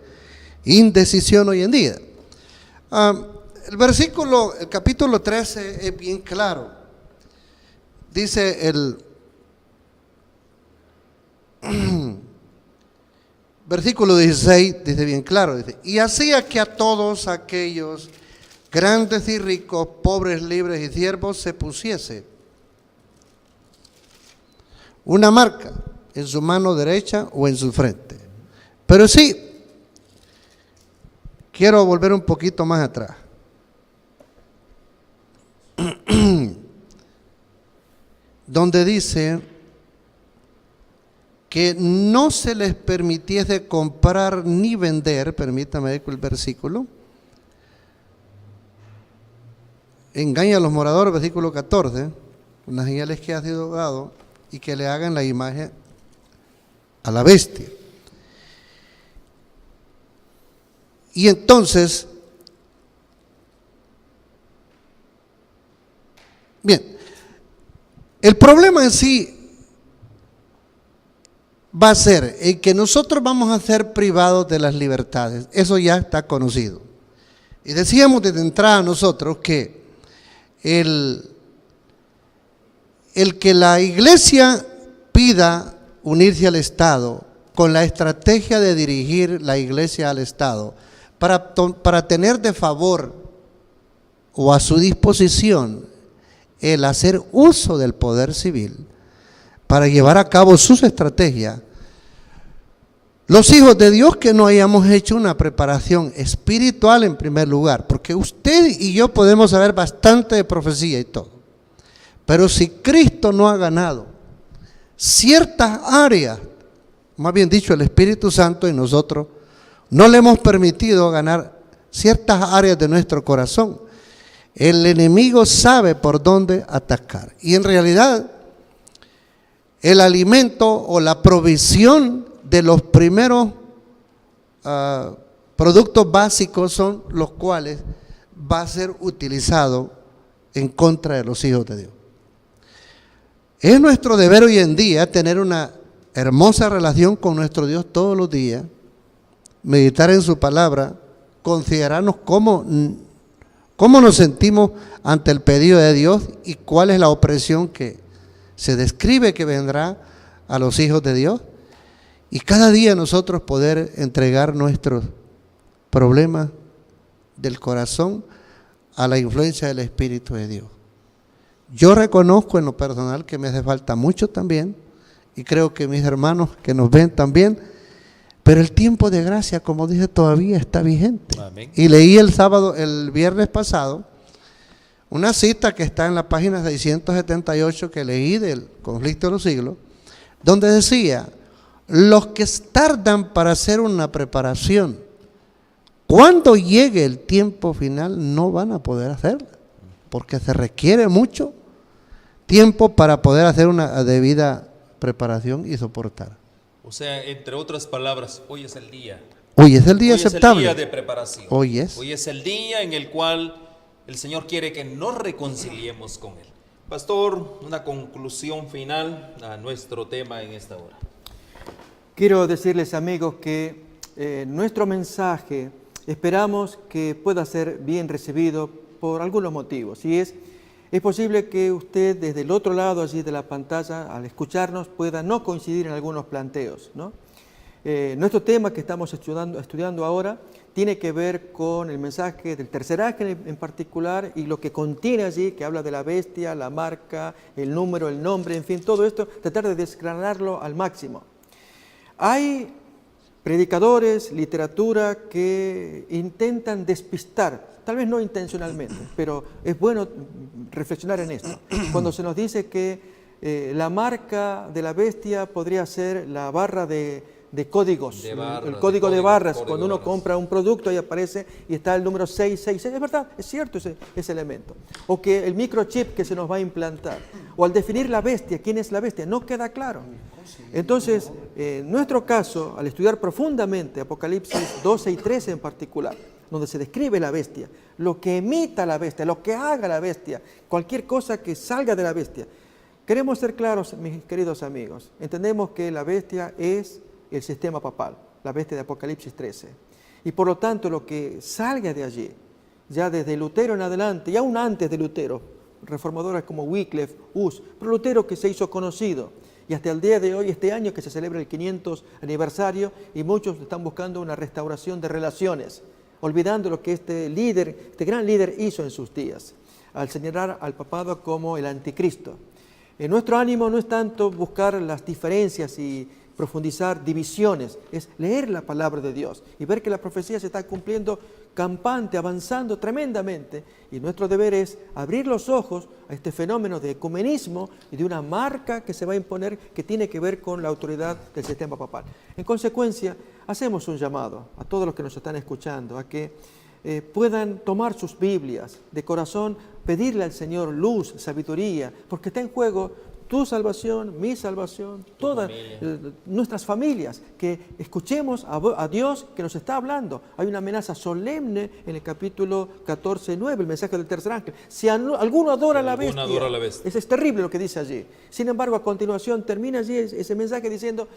indecisión hoy en día. El capítulo 13 es bien claro. Dice el versículo 16, dice bien claro, dice: y hacía que a todos aquellos grandes y ricos, pobres, libres y siervos, se pusiese una marca en su mano derecha o en su frente. Pero sí, quiero volver un poquito más atrás. Donde dice que no se les permitiese comprar ni vender, permítame el versículo, engaña a los moradores, versículo 14, unas señales que ha sido dado y que le hagan la imagen a la bestia. Y entonces, bien, el problema en sí va a ser el que nosotros vamos a ser privados de las libertades. Eso ya está conocido. Y decíamos desde entrada nosotros que el que la iglesia pida unirse al Estado con la estrategia de dirigir la iglesia al Estado para tener de favor o a su disposición el hacer uso del poder civil para llevar a cabo sus estrategias. Los hijos de Dios que no hayamos hecho una preparación espiritual en primer lugar, porque usted y yo podemos saber bastante de profecía y todo, pero si Cristo no ha ganado ciertas áreas, más bien dicho el Espíritu Santo y nosotros no le hemos permitido ganar ciertas áreas de nuestro corazón, el enemigo sabe por dónde atacar. Y en realidad el alimento o la provisión de los primeros productos básicos son los cuales va a ser utilizado en contra de los hijos de Dios. Es nuestro deber hoy en día tener una hermosa relación con nuestro Dios todos los días, meditar en su palabra, considerarnos cómo nos sentimos ante el pedido de Dios y cuál es la opresión que se describe que vendrá a los hijos de Dios. Y cada día nosotros poder entregar nuestros problemas del corazón a la influencia del Espíritu de Dios. Yo reconozco en lo personal que me hace falta mucho también, y creo que mis hermanos que nos ven también, pero el tiempo de gracia, como dije, todavía está vigente. Amén. Y leí el viernes pasado, una cita que está en la página 678 que leí del Conflicto de los Siglos, donde decía: los que tardan para hacer una preparación, cuando llegue el tiempo final no van a poder hacerla, porque se requiere mucho tiempo para poder hacer una debida preparación y soportar. O sea, entre otras palabras, hoy es el día. Hoy es el día Hoy aceptable. es el día de preparación. Hoy es. Hoy es el día en el cual el Señor quiere que nos reconciliemos con Él. Pastor, una conclusión final a nuestro tema en esta hora. Quiero decirles, amigos, que nuestro mensaje esperamos que pueda ser bien recibido por algunos motivos. Y es posible que usted desde el otro lado allí de la pantalla, al escucharnos, pueda no coincidir en algunos planteos, ¿no? Nuestro tema que estamos estudiando ahora tiene que ver con el mensaje del tercer ángel en particular y lo que contiene allí, que habla de la bestia, la marca, el número, el nombre, en fin, todo esto, tratar de desgranarlo al máximo. Hay predicadores, literatura que intentan despistar, tal vez no intencionalmente, pero es bueno reflexionar en esto. Cuando se nos dice que la marca de la bestia podría ser la barra de códigos, el código de barras, cuando uno compra un producto y aparece y está el número 666, es verdad, es cierto ese elemento. O que el microchip que se nos va a implantar, o al definir la bestia, ¿quién es la bestia? No queda claro. Entonces, en nuestro caso, al estudiar profundamente Apocalipsis 12 y 13 en particular, donde se describe la bestia, lo que emita la bestia, lo que haga la bestia, cualquier cosa que salga de la bestia. Queremos ser claros, mis queridos amigos. Entendemos que la bestia es el sistema papal, la bestia de Apocalipsis 13. Y por lo tanto, lo que salga de allí, ya desde Lutero en adelante, y aún antes de Lutero, reformadores como Wycliffe, Hus, pero Lutero que se hizo conocido, y hasta el día de hoy, este año que se celebra el 500 aniversario, y muchos están buscando una restauración de relaciones, olvidando lo que este líder, este gran líder hizo en sus días, al señalar al papado como el anticristo. Nuestro ánimo no es tanto buscar las diferencias y profundizar divisiones, es leer la palabra de Dios y ver que la profecía se está cumpliendo campante, avanzando tremendamente, y nuestro deber es abrir los ojos a este fenómeno de ecumenismo y de una marca que se va a imponer que tiene que ver con la autoridad del sistema papal. En consecuencia, hacemos un llamado a todos los que nos están escuchando a que puedan tomar sus Biblias de corazón, pedirle al Señor luz, sabiduría, porque está en juego tu salvación, mi salvación, todas nuestras familias, que escuchemos a Dios que nos está hablando. Hay una amenaza solemne en el capítulo 14:9, el mensaje del tercer ángel. Si alguno adora a la bestia, es terrible lo que dice allí. Sin embargo, a continuación termina allí ese mensaje diciendo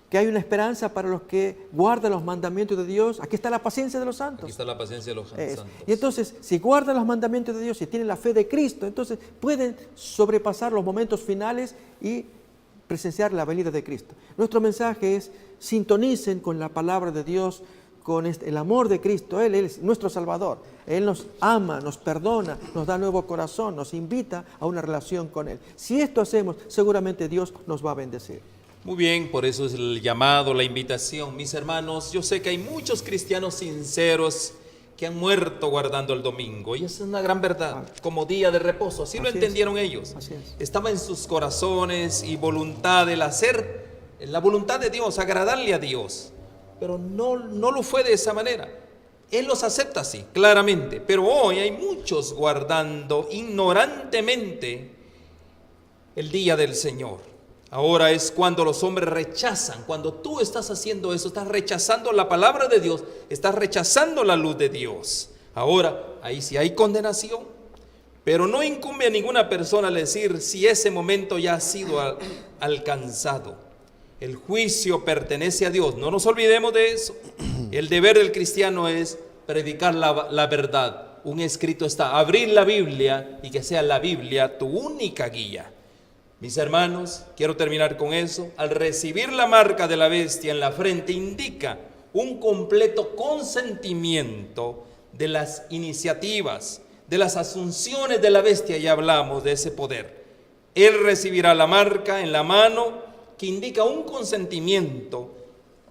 que hay una esperanza para los que guardan los mandamientos de Dios. Aquí está la paciencia de los santos. Aquí está la paciencia de los santos. Y entonces, si guardan los mandamientos de Dios y tienen la fe de Cristo, entonces pueden sobrepasar los momentos finales y presenciar la venida de Cristo. Nuestro mensaje es: sintonicen con la palabra de Dios, con el amor de Cristo. Él es nuestro Salvador. Él nos ama, nos perdona, nos da nuevo corazón, nos invita a una relación con Él. Si esto hacemos, seguramente Dios nos va a bendecir. Muy bien, por eso es el llamado, la invitación. Mis hermanos, yo sé que hay muchos cristianos sinceros que han muerto guardando el domingo, y esa es una gran verdad, como día de reposo, así lo entendieron ellos. Estaba en sus corazones y voluntad el hacer la voluntad de Dios, agradarle a Dios, pero no lo fue de esa manera. Él los acepta así, claramente, pero hoy hay muchos guardando ignorantemente el día del Señor. Ahora es cuando los hombres rechazan. Cuando tú estás haciendo eso, estás rechazando la palabra de Dios, estás rechazando la luz de Dios. Ahora, ahí sí hay condenación, pero no incumbe a ninguna persona decir si ese momento ya ha sido alcanzado. El juicio pertenece a Dios, no nos olvidemos de eso. El deber del cristiano es predicar la verdad. Un escrito está: abrir la Biblia y que sea la Biblia tu única guía. Mis hermanos, quiero terminar con eso. Al recibir la marca de la bestia en la frente, indica un completo consentimiento de las iniciativas, de las asunciones de la bestia. Ya hablamos de ese poder. Él recibirá la marca en la mano que indica un consentimiento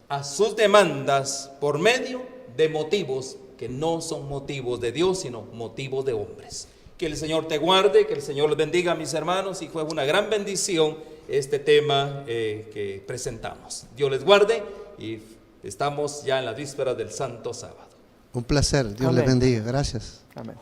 a sus demandas por medio de motivos que no son motivos de Dios, sino motivos de hombres. Que el Señor te guarde, que el Señor los bendiga, mis hermanos, y fue una gran bendición este tema que presentamos. Dios les guarde, y estamos ya en las vísperas del Santo Sábado. Un placer, Dios les bendiga, gracias. Amén.